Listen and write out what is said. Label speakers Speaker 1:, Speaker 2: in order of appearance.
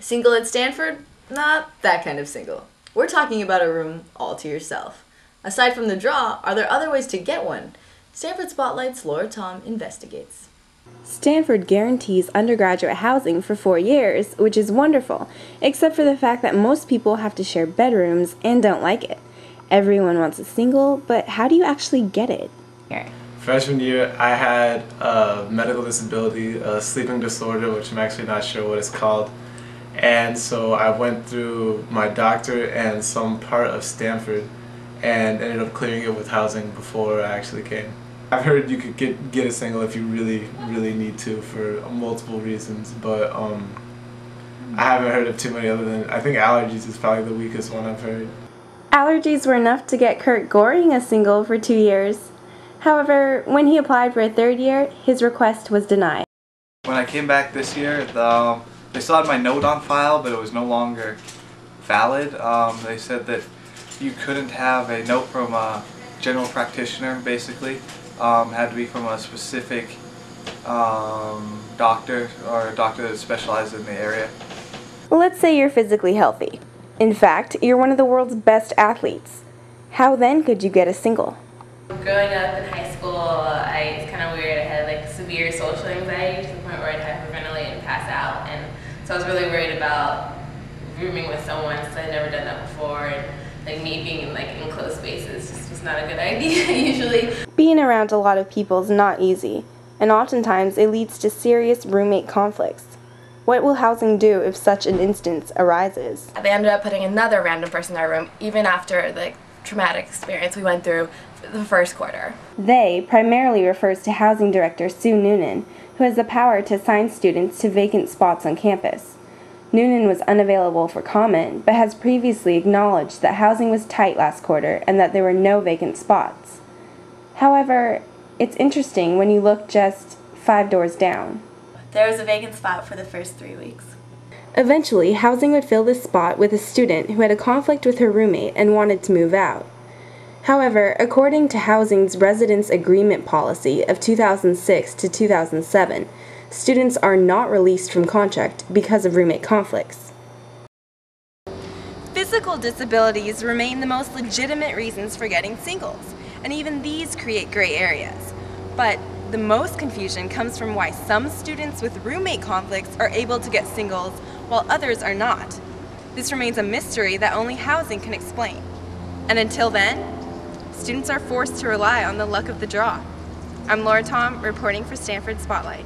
Speaker 1: Single at Stanford? Not that kind of single. We're talking about a room all to yourself. Aside from the draw, are there other ways to get one? Stanford Spotlight's Laura Tom investigates.
Speaker 2: Stanford guarantees undergraduate housing for 4 years, which is wonderful, except for the fact that most people have to share bedrooms and don't like it. Everyone wants a single, but how do you actually get it?
Speaker 3: Freshman year, I had a medical disability, a sleeping disorder, which I'm actually not sure what it's called. And so I went through my doctor and some part of Stanford and ended up clearing it with housing before I actually came. I've heard you could get a single if you really need to for multiple reasons, but I haven't heard of too many other than, I think allergies is probably the weakest one I've heard.
Speaker 2: Allergies were enough to get Kurt Goring a single for 2 years. However, when he applied for a 3rd year, his request was denied.
Speaker 4: When I came back this year, they still had my note on file, but it was no longer valid. They said that you couldn't have a note from a general practitioner, basically. Had to be from a specific doctor or a doctor that specialized in the area.
Speaker 2: Let's say you're physically healthy. In fact, you're one of the world's best athletes. How then could you get a single?
Speaker 5: Growing up in high school, it's kind of weird. I had like severe social anxiety to the point where I'd hyperventilate and pass out, and so I was really worried about rooming with someone since I'd never done that before, and like me being in like enclosed spaces just was not a good idea usually.
Speaker 2: Being around a lot of people is not easy, and oftentimes it leads to serious roommate conflicts. What will housing do if such an instance arises?
Speaker 6: They ended up putting another random person in our room, even after the traumatic experience we went through the first quarter.
Speaker 2: They primarily refers to Housing Director Sue Noonan, who has the power to assign students to vacant spots on campus. Noonan was unavailable for comment, but has previously acknowledged that housing was tight last quarter and that there were no vacant spots. However, it's interesting when you look just 5 doors down.
Speaker 6: There was a vacant spot for the first 3 weeks.
Speaker 2: Eventually, housing would fill this spot with a student who had a conflict with her roommate and wanted to move out. However, according to Housing's Residence Agreement Policy of 2006 to 2007, students are not released from contract because of roommate conflicts. Physical disabilities remain the most legitimate reasons for getting singles, and even these create gray areas. But the most confusion comes from why some students with roommate conflicts are able to get singles while others are not. This remains a mystery that only housing can explain. And until then, students are forced to rely on the luck of the draw. I'm Laura Tom, reporting for Stanford Spotlight.